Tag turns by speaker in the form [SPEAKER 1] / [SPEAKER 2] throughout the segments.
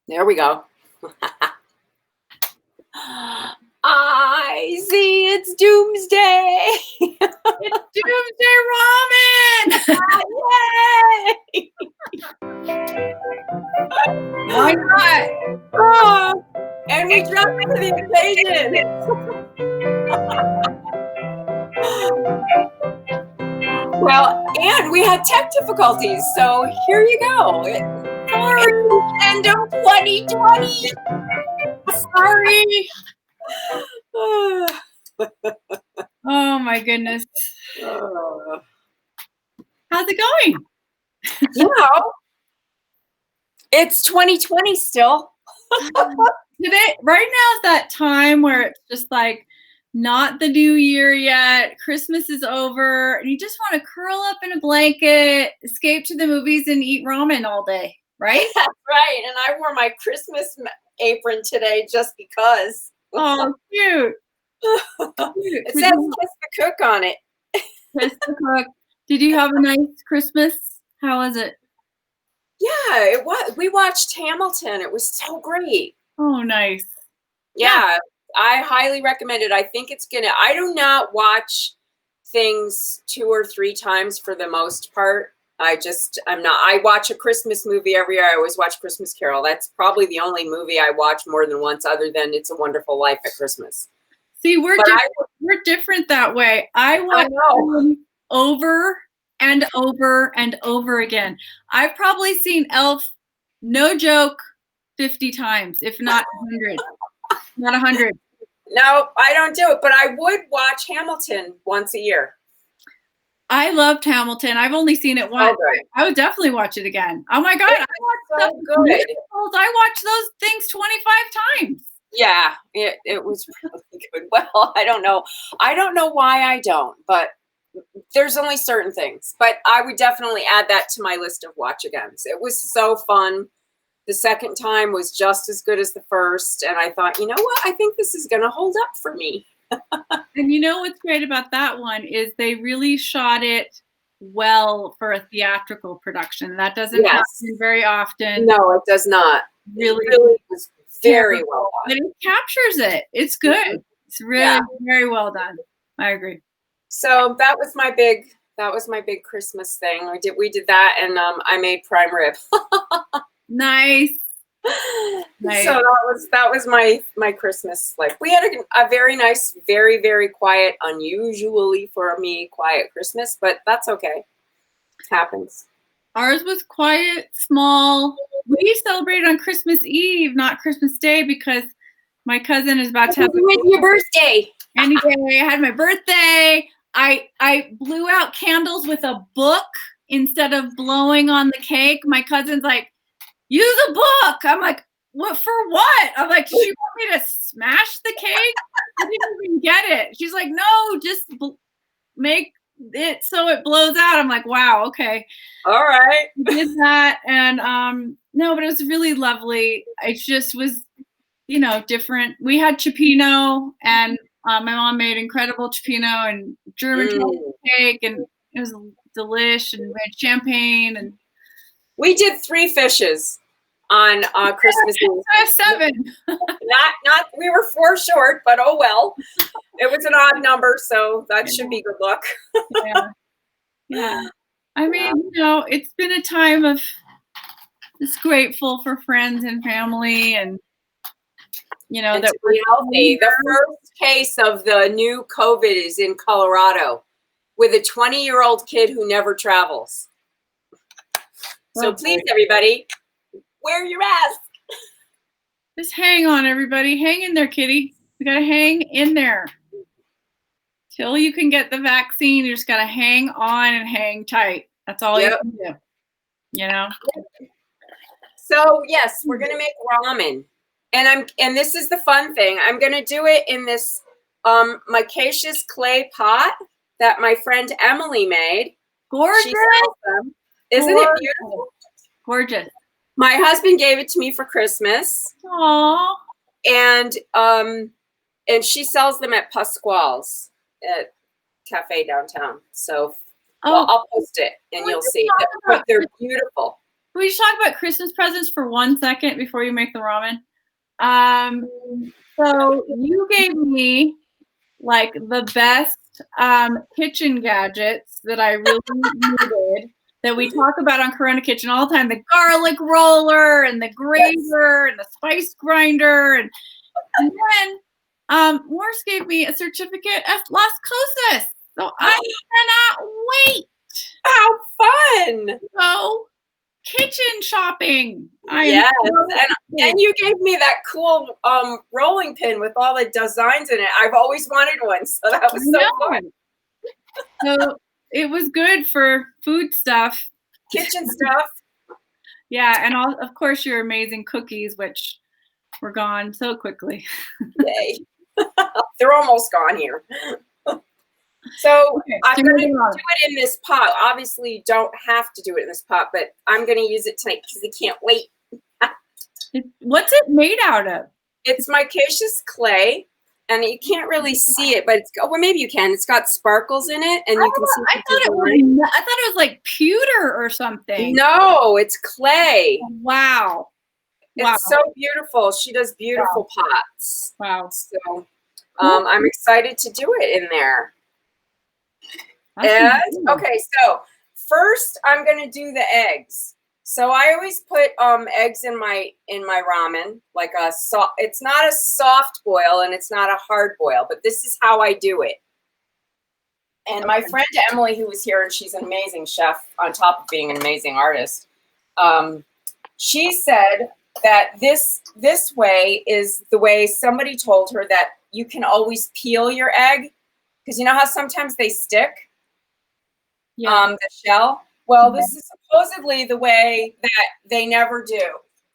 [SPEAKER 1] There we go. I see it's doomsday.
[SPEAKER 2] It's doomsday ramen.
[SPEAKER 1] Yay!
[SPEAKER 2] Why not?
[SPEAKER 1] Oh, and we dressed for the occasion. Well, and we had tech difficulties, so here you go. Sorry, end of 2020.
[SPEAKER 2] Sorry. Oh my goodness. How's it going?
[SPEAKER 1] It's 2020 still.
[SPEAKER 2] Today, right now is that time where it's just like not the new year yet. Christmas is over, and you just want to curl up in a blanket, escape to the movies, and eat ramen all day, right?
[SPEAKER 1] That's right. And I wore my Christmas apron today just because.
[SPEAKER 2] Oh, cute.
[SPEAKER 1] It says Kiss the Cook on it.
[SPEAKER 2] Kiss the Cook. Did you have a nice Christmas? How was it?
[SPEAKER 1] Yeah, it was. We watched Hamilton. It was so great.
[SPEAKER 2] Oh, nice.
[SPEAKER 1] Yeah, I highly recommend it. I think it's gonna. I do not watch things 2 or 3 times for the most part. I'm not. I watch a Christmas movie every year. I always watch Christmas Carol. That's probably the only movie I watch more than once, other than It's a Wonderful Life at Christmas.
[SPEAKER 2] See, we're different that way. I watch them over and over and over again. I've probably seen Elf, no joke, 50 times, if not 100. Not 100.
[SPEAKER 1] No, I don't do it, but I would watch Hamilton once a year.
[SPEAKER 2] I loved Hamilton. I've only seen it once. I would definitely watch it again. Oh my God. I watched those things 25 times.
[SPEAKER 1] Yeah, it was really good. Well, I don't know. I don't know why I don't, but there's only certain things. But I would definitely add that to my list of watch-agains. It was so fun. The second time was just as good as the first. And I thought, you know what? I think this is going to hold up for me.
[SPEAKER 2] And you know what's great about that one is they really shot it well for a theatrical production. That doesn't happen very often.
[SPEAKER 1] No, it does not.
[SPEAKER 2] Really
[SPEAKER 1] was very well done.
[SPEAKER 2] And it captures it. It's good. It's really very well done. I agree.
[SPEAKER 1] So that was my big Christmas thing. We did that, and I made prime rib.
[SPEAKER 2] Nice.
[SPEAKER 1] So that was my Christmas. Like, we had a very nice, very, very quiet, unusually for me, quiet Christmas, but that's okay. It happens.
[SPEAKER 2] Ours was quiet, small. We celebrated on Christmas Eve, not Christmas Day, because my cousin is about to have
[SPEAKER 1] your birthday.
[SPEAKER 2] Anyway, I had my birthday. I blew out candles with a book instead of blowing on the cake. My cousin's like, use a book. I'm like, what for what? I'm like, does she want me to smash the cake? I didn't even get it. She's like, no, just make it so it blows out. I'm like, wow, okay.
[SPEAKER 1] All right.
[SPEAKER 2] We did that, and no, but it was really lovely. It just was, different. We had cioppino, and my mom made incredible cioppino and German chocolate cake, and it was delish, and we had champagne, and
[SPEAKER 1] we did 3 fishes on Christmas Eve.
[SPEAKER 2] I have 7.
[SPEAKER 1] not we were 4 short, but oh well. It was an odd number, so that should be good luck.
[SPEAKER 2] Yeah. I mean, it's been a time of just grateful for friends and family, and that
[SPEAKER 1] we're healthy. The first case of the new COVID is in Colorado with a 20-year-old kid who never travels. So please, everybody, wear your mask.
[SPEAKER 2] Just hang on, everybody. Hang in there, kitty. You got to hang in there. Till you can get the vaccine, you just got to hang on and hang tight. That's all you can do.
[SPEAKER 1] So, yes, we're going to make ramen. And this is the fun thing. I'm going to do it in this micaceous clay pot that my friend Emily made.
[SPEAKER 2] Gorgeous.
[SPEAKER 1] She sells them. Isn't it beautiful?
[SPEAKER 2] Gorgeous.
[SPEAKER 1] My husband gave it to me for Christmas.
[SPEAKER 2] Aww.
[SPEAKER 1] And she sells them at Pasquale's at Cafe downtown. So I'll post it and you'll see. But they're beautiful.
[SPEAKER 2] we just talk about Christmas presents for 1 second before you make the ramen? So you gave me like the best kitchen gadgets that I really needed that we talk about on Corona Kitchen all the time. The garlic roller and the grater and the spice grinder. And then Morse gave me a certificate of Las Cosas. So I cannot wait.
[SPEAKER 1] How fun.
[SPEAKER 2] So kitchen shopping.
[SPEAKER 1] Yes, and you gave me that cool rolling pin with all the designs in it. I've always wanted one, so that was so fun.
[SPEAKER 2] So it was good for food stuff,
[SPEAKER 1] kitchen stuff.
[SPEAKER 2] Yeah, and of course your amazing cookies, which were gone so quickly.
[SPEAKER 1] Yay. They're almost gone here. So okay, I'm going to do it in this pot. Obviously, you don't have to do it in this pot, but I'm going to use it tonight because I can't wait.
[SPEAKER 2] What's it made out of?
[SPEAKER 1] It's micaceous clay, and you can't really see it, but well, maybe you can. It's got sparkles in it, and you can see.
[SPEAKER 2] I thought it was like pewter or something.
[SPEAKER 1] No, it's clay.
[SPEAKER 2] Wow.
[SPEAKER 1] It's so beautiful. She does beautiful pots.
[SPEAKER 2] Wow.
[SPEAKER 1] So I'm excited to do it in there. And okay, so first I'm gonna do the eggs. So I always put eggs in my ramen, like it's not a soft boil and it's not a hard boil, but this is how I do it. And my friend Emily, who was here, and she's an amazing chef on top of being an amazing artist, she said that this way is the way somebody told her that you can always peel your egg, because you know how sometimes they stick. Yeah. The shell. Well, this is supposedly the way that they never do.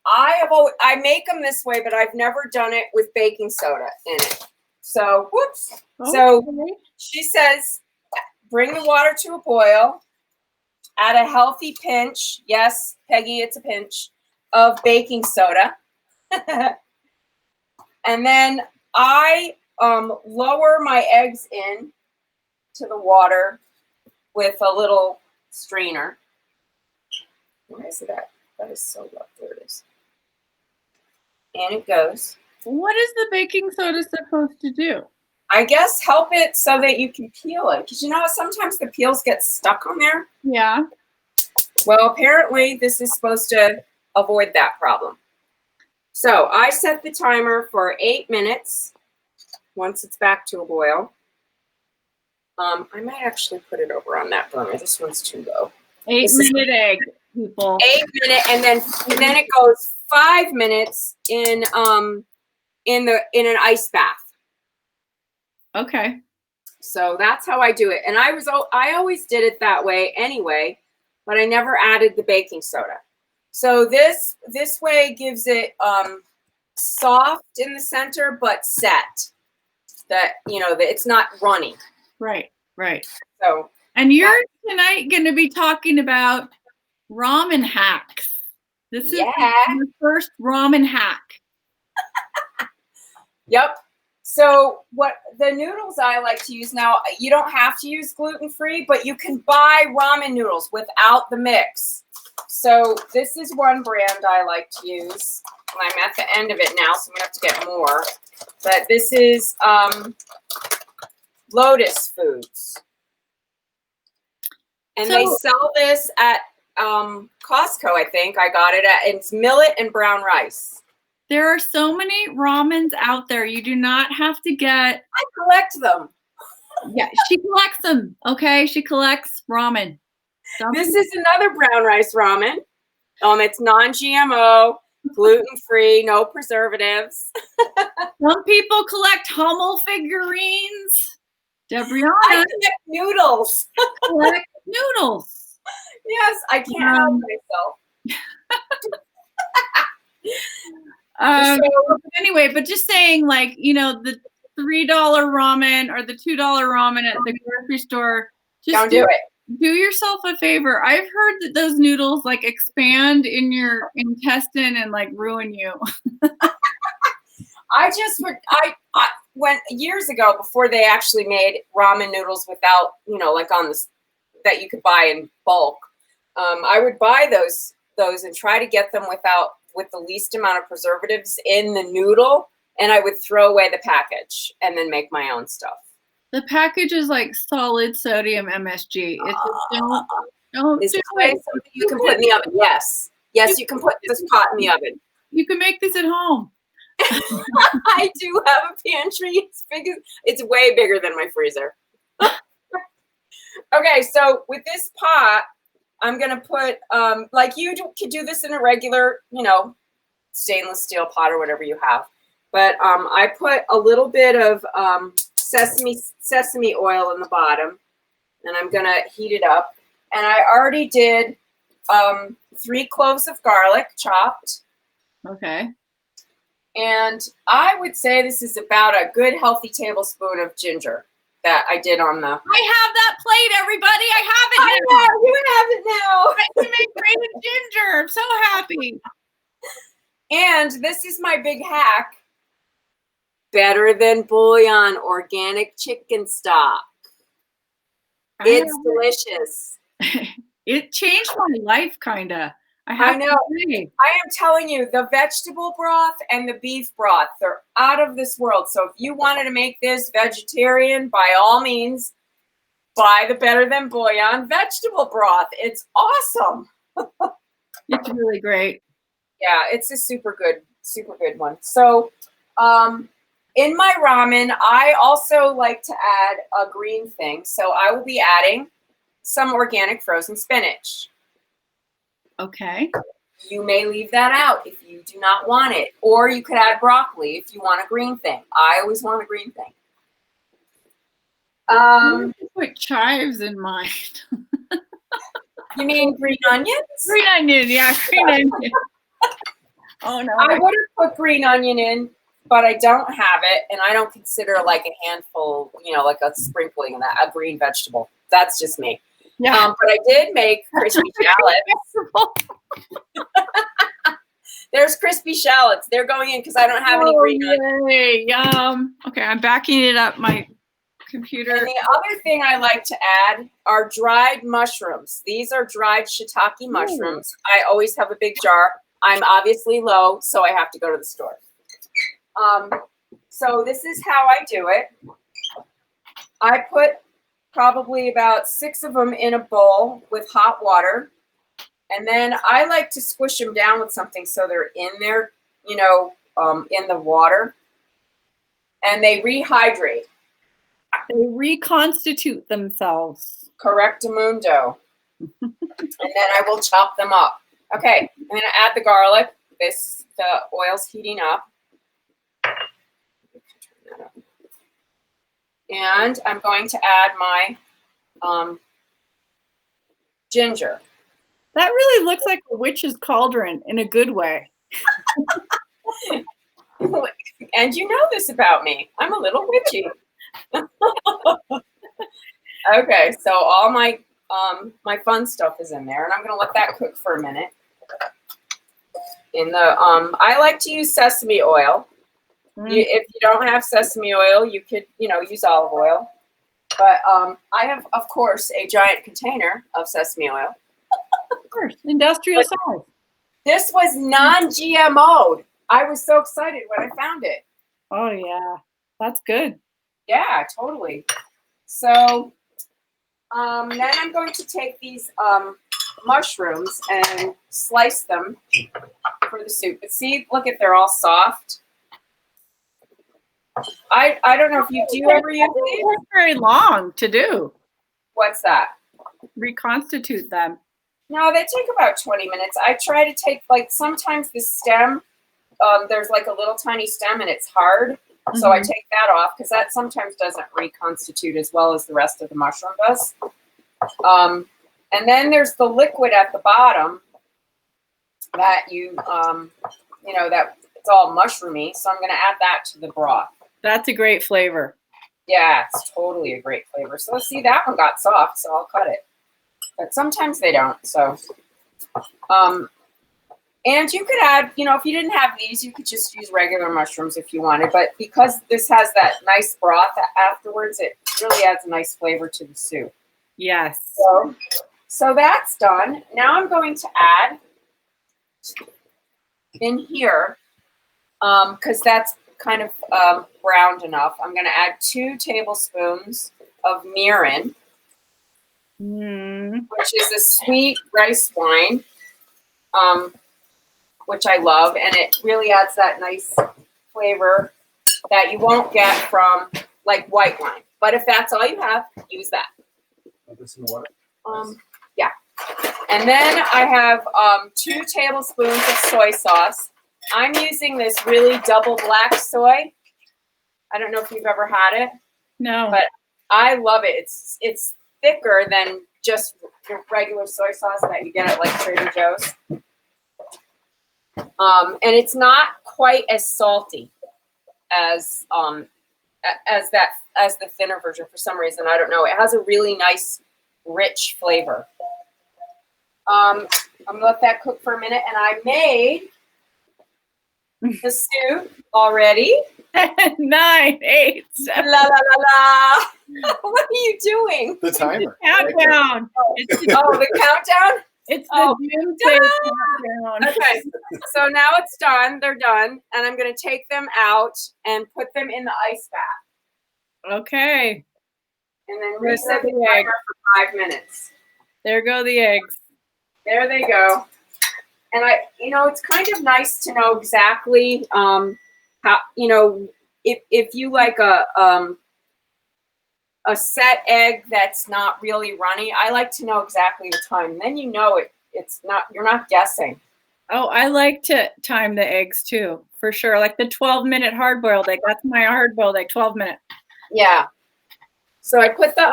[SPEAKER 1] I make them this way, but I've never done it with baking soda in it. So, whoops. Okay. So she says, bring the water to a boil, add a healthy pinch. Yes, Peggy, it's a pinch of baking soda. And then I lower my eggs in to the water with a little strainer. Where is it at? That is so low. There it is. And it goes.
[SPEAKER 2] What is the baking soda supposed to do?
[SPEAKER 1] I guess help it so that you can peel it. Because you know how sometimes the peels get stuck on there?
[SPEAKER 2] Yeah.
[SPEAKER 1] Well, apparently this is supposed to avoid that problem. So I set the timer for 8 minutes once it's back to a boil. I might actually put it over on that burner. This one's too low.
[SPEAKER 2] 8-minute egg, people.
[SPEAKER 1] 8 minute, and then it goes 5 minutes in an ice bath.
[SPEAKER 2] Okay.
[SPEAKER 1] So that's how I do it, and I always did it that way anyway, but I never added the baking soda. So this way gives it soft in the center but set. That it's not runny.
[SPEAKER 2] Right.
[SPEAKER 1] So,
[SPEAKER 2] and you're tonight going to be talking about ramen hacks. This is your first ramen hack.
[SPEAKER 1] Yep. So what the noodles I like to use now, you don't have to use gluten-free, but you can buy ramen noodles without the mix. So this is one brand I like to use. I'm at the end of it now, so I'm going to have to get more. But this is Lotus Foods. And they sell this at Costco, I think. I got it at, it's millet and brown rice.
[SPEAKER 2] There are so many ramens out there. You do not have to get...
[SPEAKER 1] I collect them.
[SPEAKER 2] Yeah, she collects them, okay? She collects ramen.
[SPEAKER 1] This is another brown rice ramen. It's non-GMO, gluten-free, no preservatives.
[SPEAKER 2] Some people collect Hummel figurines. Debriana.
[SPEAKER 1] I collect noodles.
[SPEAKER 2] Collect noodles.
[SPEAKER 1] Yes, I can't help myself.
[SPEAKER 2] Anyway, but just saying, like, the $3 ramen or the $2 ramen at the grocery store. Just
[SPEAKER 1] don't do it.
[SPEAKER 2] Do yourself a favor. I've heard that those noodles like expand in your intestine and like ruin you.
[SPEAKER 1] I went years ago before they actually made ramen noodles without, like on this that you could buy in bulk. I would buy those those and try to get them with the least amount of preservatives in the noodle, and I would throw away the package and then make my own stuff.
[SPEAKER 2] The package is like solid sodium MSG. It's just, don't
[SPEAKER 1] Is
[SPEAKER 2] do
[SPEAKER 1] this
[SPEAKER 2] it.
[SPEAKER 1] something you can put in the oven? Yes. Yes, you can put this pot in the oven.
[SPEAKER 2] You can make this at home.
[SPEAKER 1] I do have a pantry. It's way bigger than my freezer. Okay, so with this pot, I'm gonna put like could do this in a regular, stainless steel pot or whatever you have. But I put a little bit of sesame oil in the bottom, and I'm gonna heat it up. And I already did 3 cloves of garlic chopped.
[SPEAKER 2] Okay.
[SPEAKER 1] And I would say this is about a good healthy tablespoon of ginger that I did on the.
[SPEAKER 2] I have that plate, everybody. I have it now.
[SPEAKER 1] I know, you have it now.
[SPEAKER 2] I can make grated ginger. I'm so happy.
[SPEAKER 1] And this is my big hack. Better than bouillon, organic chicken stock. It's delicious.
[SPEAKER 2] It changed my life, kind of.
[SPEAKER 1] I know. I am telling you, the vegetable broth and the beef broth, they're out of this world. So if you wanted to make this vegetarian, by all means, buy the Better Than Bouillon vegetable broth. It's awesome.
[SPEAKER 2] It's really great.
[SPEAKER 1] Yeah, it's a super good one. So in my ramen, I also like to add a green thing. So I will be adding some organic frozen spinach.
[SPEAKER 2] Okay.
[SPEAKER 1] You may leave that out if you do not want it. Or you could add broccoli if you want a green thing. I always want a green thing.
[SPEAKER 2] Put chives in mine.
[SPEAKER 1] You mean green onions?
[SPEAKER 2] Green onion, yeah, green onion. Oh no.
[SPEAKER 1] I would have put green onion in, but I don't have it, and I don't consider like a handful, like a sprinkling of that, a green vegetable. That's just me.
[SPEAKER 2] Yeah.
[SPEAKER 1] But I did make crispy shallots. There's crispy shallots. They're going in because I don't have any green onions.
[SPEAKER 2] Yay, yum. Okay, I'm backing it up my computer.
[SPEAKER 1] And the other thing I like to add are dried mushrooms. These are dried shiitake mushrooms. I always have a big jar. I'm obviously low, so I have to go to the store. So this is how I do it. I put probably about 6 of them in a bowl with hot water. And then I like to squish them down with something so they're in there, in the water. And they rehydrate.
[SPEAKER 2] They reconstitute themselves.
[SPEAKER 1] Correctamundo. And then I will chop them up. Okay, I'm going to add the garlic. The oil's heating up. And I'm going to add my ginger.
[SPEAKER 2] That really looks like a witch's cauldron in a good way.
[SPEAKER 1] And you know this about me. I'm a little witchy. Okay, so all my my fun stuff is in there, and I'm going to let that cook for a minute. I like to use sesame oil. If you don't have sesame oil, you could, use olive oil. But I have, of course, a giant container of sesame oil.
[SPEAKER 2] Of course, industrial size.
[SPEAKER 1] This was non-GMO'd. I was so excited when I found it.
[SPEAKER 2] Oh, yeah. That's good.
[SPEAKER 1] Yeah, totally. So then I'm going to take these mushrooms and slice them for the soup. But see, look at, they're all soft. I don't know if you ever use these.
[SPEAKER 2] It's very long to do.
[SPEAKER 1] What's that?
[SPEAKER 2] Reconstitute them.
[SPEAKER 1] No, they take about 20 minutes. I try to take, sometimes the stem, there's like a little tiny stem and it's hard. So I take that off because that sometimes doesn't reconstitute as well as the rest of the mushroom does. And then there's the liquid at the bottom that that it's all mushroomy. So I'm going to add that to the broth. That's
[SPEAKER 2] a great flavor.
[SPEAKER 1] Yeah, it's totally a great flavor. So let's see, that one got soft, so I'll cut it. But sometimes they don't. So, and you could add, if you didn't have these, you could just use regular mushrooms if you wanted. But because this has that nice broth afterwards, it really adds a nice flavor to the soup.
[SPEAKER 2] Yes.
[SPEAKER 1] So that's done. Now I'm going to add in here, because that's kind of browned enough. I'm going to add 2 tablespoons of mirin, which is a sweet rice wine, which I love, and it really adds that nice flavor that you won't get from like white wine. But if that's all you have, use that. Yeah. And then I have 2 tablespoons of soy sauce. I'm using this really double black soy. I don't know if you've ever had it.
[SPEAKER 2] No.
[SPEAKER 1] But I love it. It's thicker than just your regular soy sauce that you get at like Trader Joe's. And it's not quite as salty as the thinner version for some reason. I don't know. It has a really nice, rich flavor. I'm gonna let that cook for a minute, and I made the soup already.
[SPEAKER 2] 9, 8, 7.
[SPEAKER 1] La la la la. What are you doing?
[SPEAKER 3] The timer.
[SPEAKER 2] Countdown.
[SPEAKER 1] The countdown?
[SPEAKER 2] It's the doomsday countdown.
[SPEAKER 1] Okay, so now it's done. They're done, and I'm going to take them out and put them in the ice bath.
[SPEAKER 2] Okay.
[SPEAKER 1] And then reset the timer for 5 minutes.
[SPEAKER 2] There go the eggs.
[SPEAKER 1] There they go. And it's kind of nice to know exactly how, if you like a set egg that's not really runny, I like to know exactly the time. Then you're not guessing.
[SPEAKER 2] Oh, I like to time the eggs too, for sure. Like the 12-minute hard-boiled egg. That's my hard-boiled egg, 12 minutes. Yeah.
[SPEAKER 1] So I put the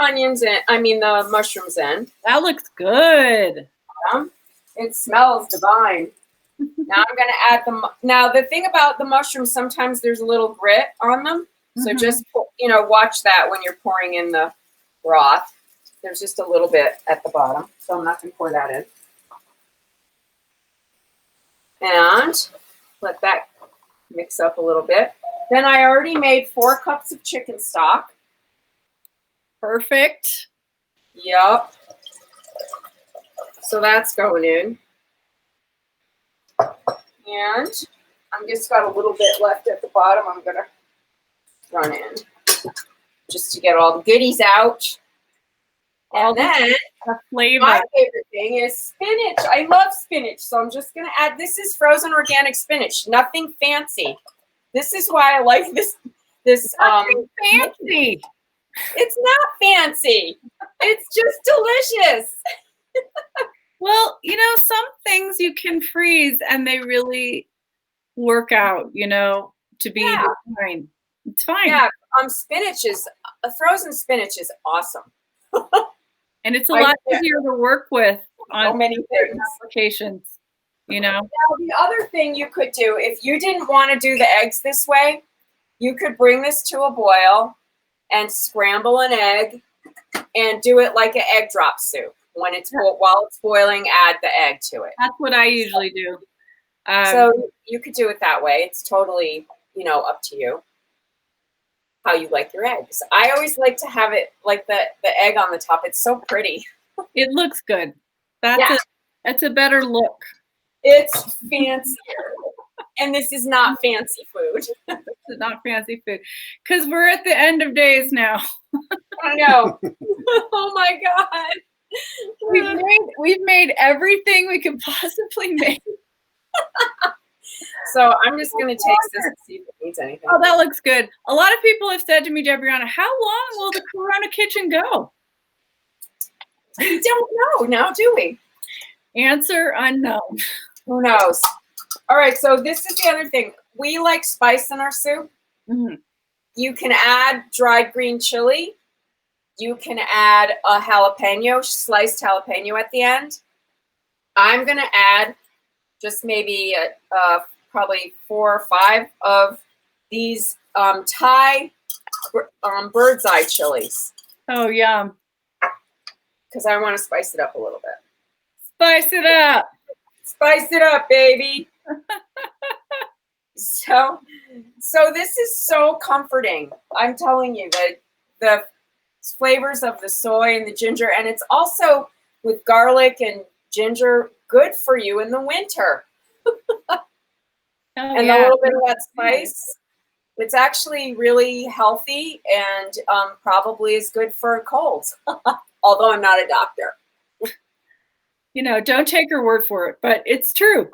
[SPEAKER 1] mushrooms in.
[SPEAKER 2] That looks good.
[SPEAKER 1] It smells divine. Now I'm going to add them. Now, the thing about the mushrooms, sometimes there's a little grit on them. So just, watch that when you're pouring in the broth. There's just a little bit at the bottom. So I'm not going to pour that in. And let that mix up a little bit. Then I already made 4 cups of chicken stock.
[SPEAKER 2] Perfect.
[SPEAKER 1] Yep. So that's going in. And I'm just got a little bit left at the bottom. I'm going to run in just to get all the goodies out. And then
[SPEAKER 2] flavor.
[SPEAKER 1] My favorite thing is spinach. I love spinach. So I'm just going to add, this is frozen organic spinach. Nothing fancy. This is why I like this.
[SPEAKER 2] Nothing fancy.
[SPEAKER 1] It's not fancy. It's just delicious.
[SPEAKER 2] Well, some things you can freeze and they really work out, to be fine. It's fine.
[SPEAKER 1] Yeah, frozen spinach is awesome.
[SPEAKER 2] And it's a lot easier to work with on
[SPEAKER 1] so many things.
[SPEAKER 2] applications, Now,
[SPEAKER 1] the other thing you could do, if you didn't want to do the eggs this way, you could bring this to a boil and scramble an egg and do it like an egg drop soup. While it's boiling, add the egg to it.
[SPEAKER 2] That's what I usually do.
[SPEAKER 1] So you could do it that way. It's totally, up to you how you like your eggs. I always like to have it like the egg on the top. It's so pretty.
[SPEAKER 2] It looks good. That's a better look.
[SPEAKER 1] It's fancier. And this is not fancy food.
[SPEAKER 2] It's not fancy food. Because we're at the end of days now.
[SPEAKER 1] I know. Oh my God.
[SPEAKER 2] We've made everything we could possibly make.
[SPEAKER 1] So I'm just going to taste this and see if it needs anything.
[SPEAKER 2] Oh, that looks good. A lot of people have said to me, Debriana, how long will the Coronakitchen go?
[SPEAKER 1] We don't know now, do we?
[SPEAKER 2] Answer unknown.
[SPEAKER 1] Who knows? All right, so this is the other thing. We like spice in our soup.
[SPEAKER 2] Mm-hmm.
[SPEAKER 1] You can add dried green chili. You can add a jalapeno, sliced jalapeno at the end. I'm going to add just maybe probably 4 or 5 of these Thai bird's eye chilies.
[SPEAKER 2] Oh, yum.
[SPEAKER 1] Because I want to spice it up a little bit.
[SPEAKER 2] Spice it up.
[SPEAKER 1] Spice it up, baby. So this is so comforting. I'm telling you, the flavors of the soy and the ginger, and it's also with garlic and ginger good for you in the winter.
[SPEAKER 2] Oh,
[SPEAKER 1] and a
[SPEAKER 2] yeah.
[SPEAKER 1] little bit of that spice. It's actually really healthy and probably is good for colds, although I'm not a doctor.
[SPEAKER 2] You know, don't take her word for it, but it's true.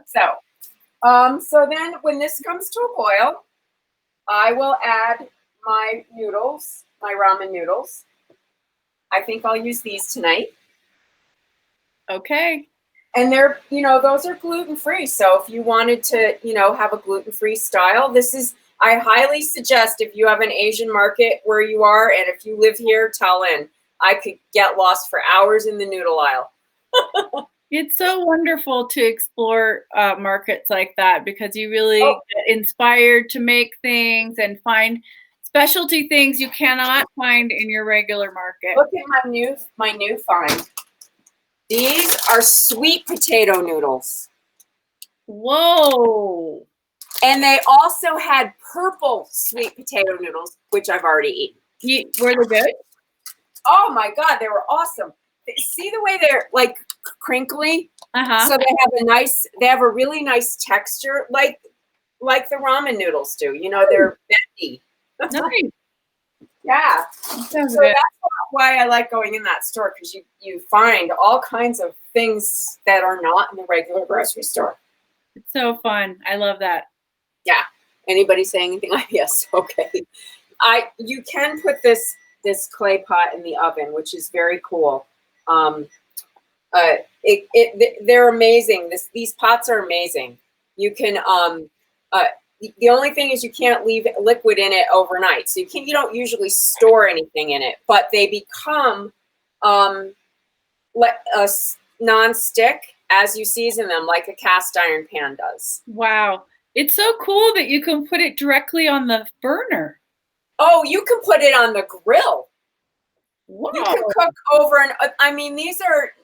[SPEAKER 1] So then when this comes to a boil, I will add my noodles, my ramen noodles. I think I'll use these tonight.
[SPEAKER 2] Okay.
[SPEAKER 1] And they're, those are gluten-free. So if you wanted to, have a gluten-free style, I highly suggest if you have an Asian market where you are, and if you live here, tell in. I could get lost for hours in the noodle aisle.
[SPEAKER 2] It's so wonderful to explore markets like that because you really get inspired to make things and find specialty things you cannot find in your regular market.
[SPEAKER 1] Look at my new find. These are sweet potato noodles.
[SPEAKER 2] Whoa.
[SPEAKER 1] And they also had purple sweet potato noodles, which I've already eaten.
[SPEAKER 2] Were they good?
[SPEAKER 1] Oh my God, they were awesome. See the way they're like crinkly?
[SPEAKER 2] Uh-huh.
[SPEAKER 1] So they have a really nice texture, like the ramen noodles do. They're bendy.
[SPEAKER 2] Nice.
[SPEAKER 1] Yeah. So that's why I like going in that store, because you find all kinds of things that are not in the regular grocery store.
[SPEAKER 2] It's so fun. I love that.
[SPEAKER 1] Yeah. Anybody saying anything? Yes. Okay. You can put this clay pot in the oven, which is very cool. They're amazing. These pots are amazing. You can the only thing is you can't leave liquid in it overnight. So you don't usually store anything in it, but they become non-stick as you season them, like a cast iron pan does.
[SPEAKER 2] Wow. It's so cool that you can put it directly on the burner.
[SPEAKER 1] Oh, you can put it on the grill.
[SPEAKER 2] Wow.
[SPEAKER 1] You can cook over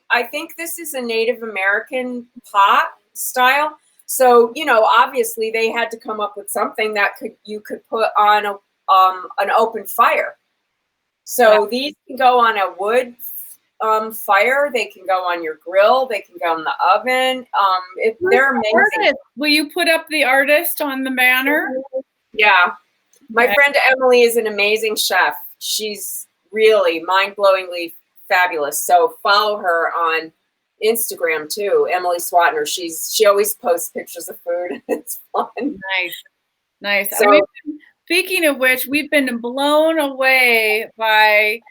[SPEAKER 1] I think this is a Native American pot style. So, obviously they had to come up with something that you could put on an open fire. So these can go on a wood fire. They can go on your grill. They can go in the oven. They're amazing.
[SPEAKER 2] Artist. Will you put up the artist on the banner?
[SPEAKER 1] Yeah. My friend Emily is an amazing chef. She's really mind-blowingly fabulous. So follow her on Instagram too, Emily Swatner. She always posts pictures of food. It's fun.
[SPEAKER 2] Nice.
[SPEAKER 1] So,
[SPEAKER 2] speaking of which, we've been blown away by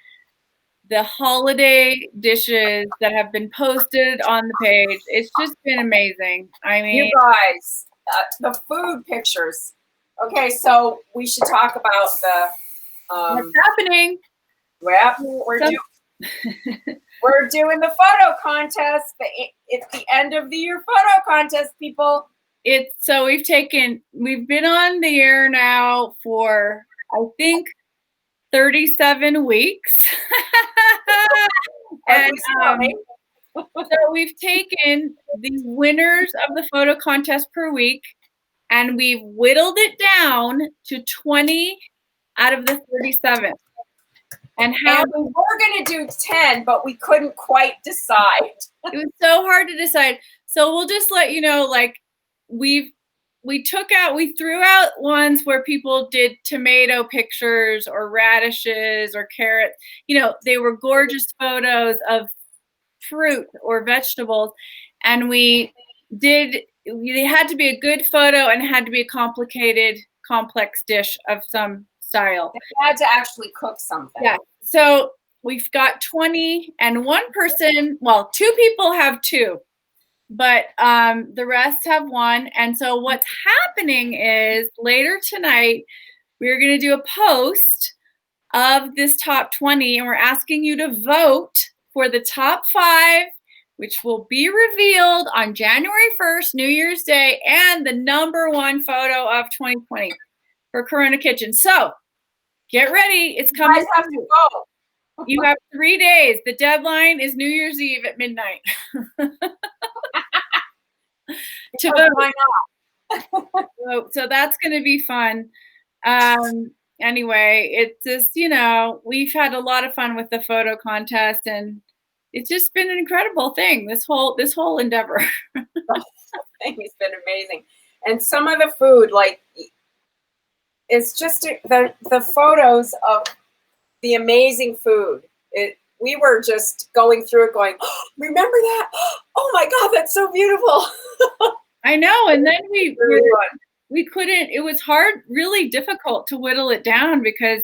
[SPEAKER 2] the holiday dishes that have been posted on the page. It's just been amazing. I mean,
[SPEAKER 1] you guys, the food pictures. Okay, so we should talk about
[SPEAKER 2] what's happening.
[SPEAKER 1] Well, we're doing the photo contest. It's the end of the year photo contest, people.
[SPEAKER 2] So we've been on the air now for, I think, 37 weeks. And so we've taken the winners of the photo contest per week and we've whittled it down to 20 out of the 37. And
[SPEAKER 1] we were going to do 10, but we couldn't quite decide.
[SPEAKER 2] It was so hard to decide. So we'll just let you know, like, we threw out ones where people did tomato pictures or radishes or carrots. They were gorgeous photos of fruit or vegetables. And they had to be a good photo and it had to be a complicated, complex dish of some style.
[SPEAKER 1] They had to actually cook something.
[SPEAKER 2] Yeah. So we've got 20 and one person, well, 2 people have 2. But the rest have 1. And so what's happening is later tonight, we're going to do a post of this top 20, and we're asking you to vote for the top 5, which will be revealed on January 1st, New Year's Day, and the number 1 photo of 2020 for Corona Kitchen. So get ready. It's coming.
[SPEAKER 1] You guys have to go.
[SPEAKER 2] You have 3 days. The deadline is New Year's Eve at midnight.
[SPEAKER 1] Why not?
[SPEAKER 2] So that's going to be fun. Anyway, it's just, we've had a lot of fun with the photo contest, and it's just been an incredible thing. This whole endeavor.
[SPEAKER 1] The whole thing has been amazing. And some of the food, like, it's just the photos of the amazing food. We were just going through it going, oh, remember that? Oh my God, that's so beautiful.
[SPEAKER 2] I know. And then we couldn't, it was hard, really difficult to whittle it down because,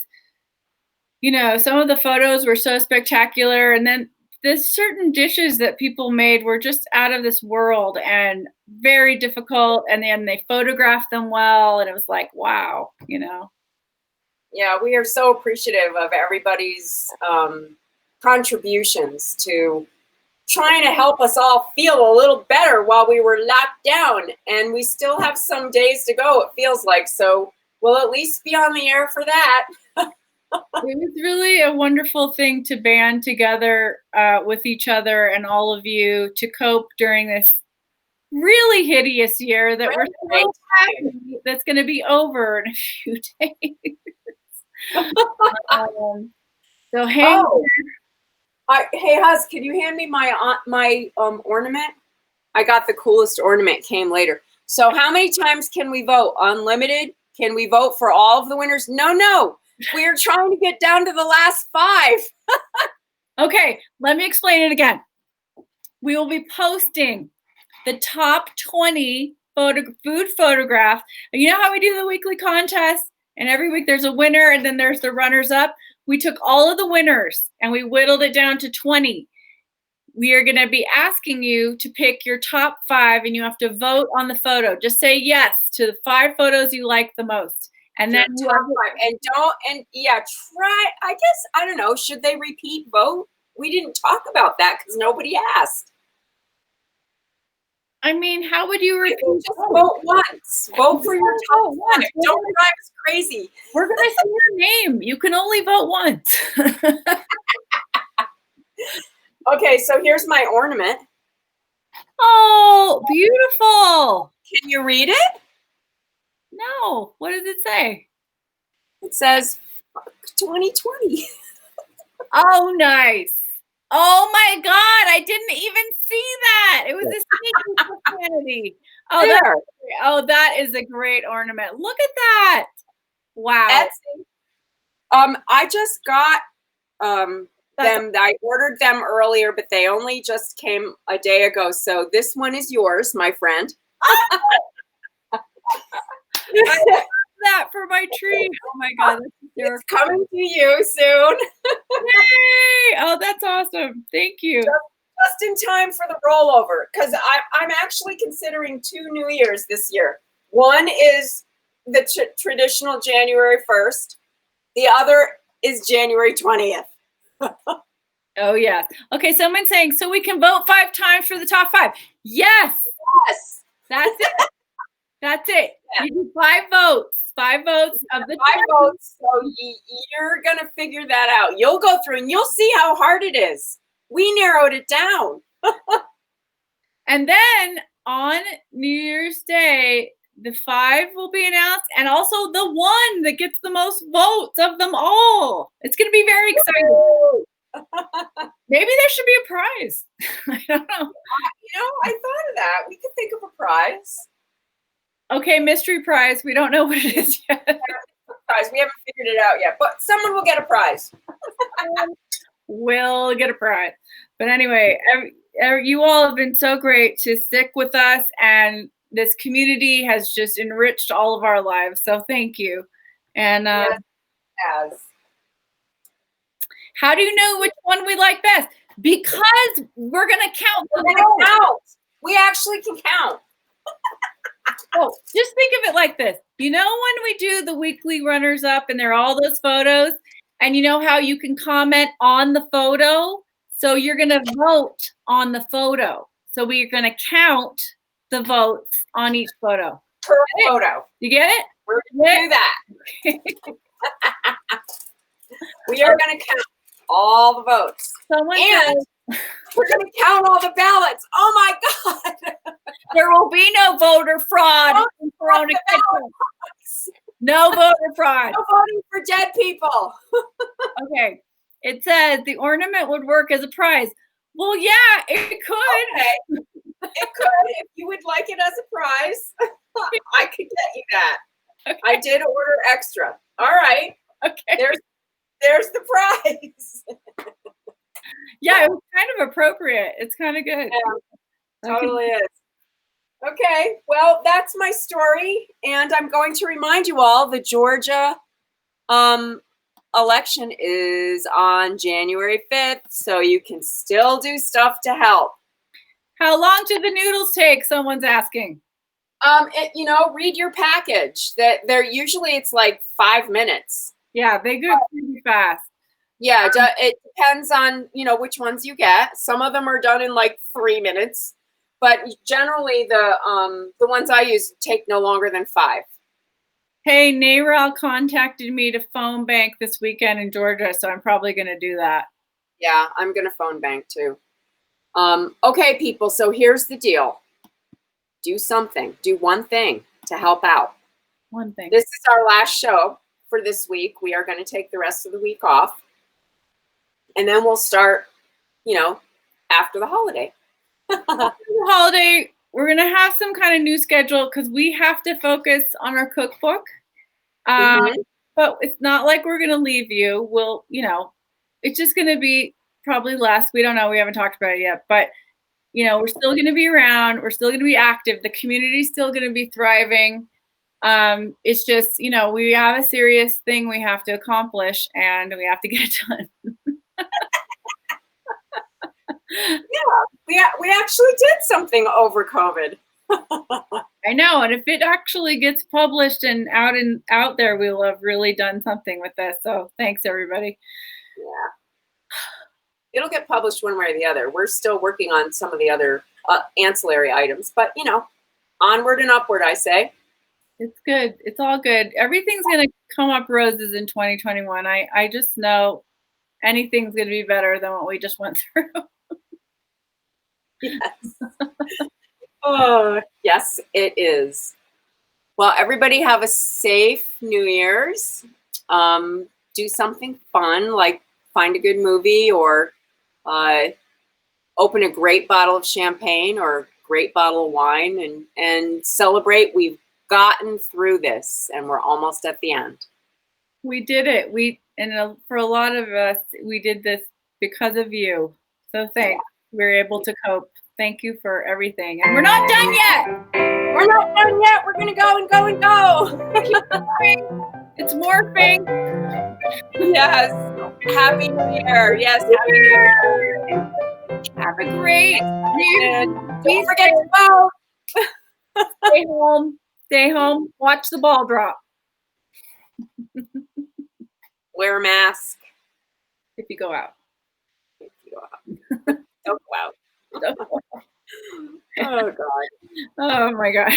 [SPEAKER 2] you know, some of the photos were so spectacular. And then there's certain dishes that people made were just out of this world and very difficult. And then they photographed them well. And it was like, wow, you know.
[SPEAKER 1] Yeah, we are so appreciative of everybody's contributions to trying to help us all feel a little better while we were locked down. And we still have some days to go, it feels like. So we'll at least be on the air for that.
[SPEAKER 2] It was really a wonderful thing to band together with each other and all of you to cope during this really hideous year that we're so happy that's going to be over in a few days. So hang
[SPEAKER 1] hey, Huz, can you hand me my ornament? I got the coolest ornament, came later. So how many times can we vote? Unlimited? Can we vote for all of the winners? No. We're trying to get down to the last 5.
[SPEAKER 2] Okay, let me explain it again. We will be posting the top 20 food photographs. You know how we do the weekly contest? And every week there's a winner and then there's the runners up. We took all of the winners and we whittled it down to 20. We are going to be asking you to pick your top 5 and you have to vote on the photo. Just say yes to the 5 photos you like the most. And then
[SPEAKER 1] top 5. And try, I guess, I don't know, should they repeat vote? We didn't talk about that because nobody asked.
[SPEAKER 2] I mean, how would you repeat?
[SPEAKER 1] You just vote once. Vote for your top 1. Don't drive us crazy.
[SPEAKER 2] We're going to say your name. You can only vote once.
[SPEAKER 1] Okay, so here's my ornament.
[SPEAKER 2] Oh, beautiful.
[SPEAKER 1] Can you read it?
[SPEAKER 2] No. What does it say?
[SPEAKER 1] It says 2020.
[SPEAKER 2] Oh, nice. Oh my God, I didn't even see that. It was a sneaky profanity. Oh, that is a great ornament. Look at that. Wow.
[SPEAKER 1] I just got them. I ordered them earlier, but they only just came a day ago. So this one is yours, my friend.
[SPEAKER 2] I love that for my tree. Oh my God.
[SPEAKER 1] It's coming to you soon.
[SPEAKER 2] Yay! Oh, that's awesome. Thank you.
[SPEAKER 1] Just in time for the rollover, because I'm actually considering 2 New Year's this year. One is the traditional January 1st. The other is January 20th.
[SPEAKER 2] Oh, yeah. Okay, someone's saying, so we can vote 5 times for the top 5. Yes. That's it. That's it. Yeah. You do 5 votes. 5 votes of the
[SPEAKER 1] 5 votes. So you're going to figure that out. You'll go through and you'll see how hard it is. We narrowed it down.
[SPEAKER 2] And then on New Year's Day, the 5 will be announced and also the one that gets the most votes of them all. It's going to be very exciting. Maybe there should be a prize. I don't know.
[SPEAKER 1] I thought of that. We could think of a prize.
[SPEAKER 2] Okay, mystery prize. We don't know what it is yet.
[SPEAKER 1] Prize. We haven't figured it out yet, but someone will get a prize.
[SPEAKER 2] We'll get a prize. But anyway, you all have been so great to stick with us, and this community has just enriched all of our lives. So thank you. And
[SPEAKER 1] yes, it has.
[SPEAKER 2] How do you know which one we like best? Because we're going to count.
[SPEAKER 1] We're going to count. We actually can count.
[SPEAKER 2] Oh, just think of it like this. You know when we do the weekly runners up and there are all those photos, and you know how you can comment on the photo? So you're going to vote on the photo. So we're going to count the votes on each photo.
[SPEAKER 1] Per photo.
[SPEAKER 2] You get it?
[SPEAKER 1] We're going to do that. We are going to count all the votes. And we're going to count all the ballots. Oh my God.
[SPEAKER 2] There will be no voter fraud in coronakitchen. No voter fraud.
[SPEAKER 1] No voting for dead people.
[SPEAKER 2] Okay. It says the ornament would work as a prize. Well, yeah, it could.
[SPEAKER 1] Okay, it could. If you would like it as a prize, I could get you that.
[SPEAKER 2] Okay.
[SPEAKER 1] I did order extra. All right.
[SPEAKER 2] Okay.
[SPEAKER 1] There's the prize.
[SPEAKER 2] Yeah, it was kind of appropriate. It's kind of good.
[SPEAKER 1] Yeah, totally is. Okay, well, that's my story, and I'm going to remind you all the Georgia election is on January 5th, so you can still do stuff to help.
[SPEAKER 2] How long do the noodles take? Someone's asking.
[SPEAKER 1] Read your package. That they're usually it's like 5 minutes.
[SPEAKER 2] Yeah, they go pretty fast.
[SPEAKER 1] Yeah, it depends on which ones you get. Some of them are done in like 3 minutes, but generally the ones I use take no longer than 5.
[SPEAKER 2] Hey, NARAL contacted me to phone bank this weekend in Georgia, so I'm probably going to do that.
[SPEAKER 1] Yeah, I'm going to phone bank too. Okay, people, so here's the deal. Do something. Do one thing to help out.
[SPEAKER 2] One thing.
[SPEAKER 1] This is our last show for this week. We are going to take the rest of the week off. And then we'll start, after the holiday.
[SPEAKER 2] After the holiday, we're going to have some kind of new schedule because we have to focus on our cookbook. But it's not like we're going to leave you. We'll, it's just going to be probably less. We don't know. We haven't talked about it yet. But, we're still going to be around. We're still going to be active. The community's still going to be thriving. It's just, we have a serious thing we have to accomplish and we have to get it done.
[SPEAKER 1] Yeah, we actually did something over COVID.
[SPEAKER 2] I know, and if it actually gets published and out there, we will have really done something with this. So thanks, everybody.
[SPEAKER 1] Yeah, it'll get published one way or the other. We're still working on some of the other ancillary items, but onward and upward, I say.
[SPEAKER 2] It's good. It's all good. Everything's gonna come up roses in 2021. I just know anything's gonna be better than what we just went through.
[SPEAKER 1] Yes. Oh, yes, it is. Well, everybody have a safe New Year's. Do something fun, like find a good movie or open a great bottle of champagne or a great bottle of wine and celebrate. We've gotten through this and we're almost at the end.
[SPEAKER 2] We did it. For a lot of us, we did this because of you. So thanks. We were able to cope. Thank you for everything. And we're not done yet.
[SPEAKER 1] We're not done yet. We're going to go and go and go.
[SPEAKER 2] It's morphing.
[SPEAKER 1] Yes. Happy New Year. Yes, Happy New Year.
[SPEAKER 2] Have a great New.
[SPEAKER 1] Don't forget to vote.
[SPEAKER 2] Stay home. Stay home. Watch the ball drop.
[SPEAKER 1] Wear a mask.
[SPEAKER 2] If you go out.
[SPEAKER 1] If you go out. Don't go out. Oh, God.
[SPEAKER 2] Oh, my God.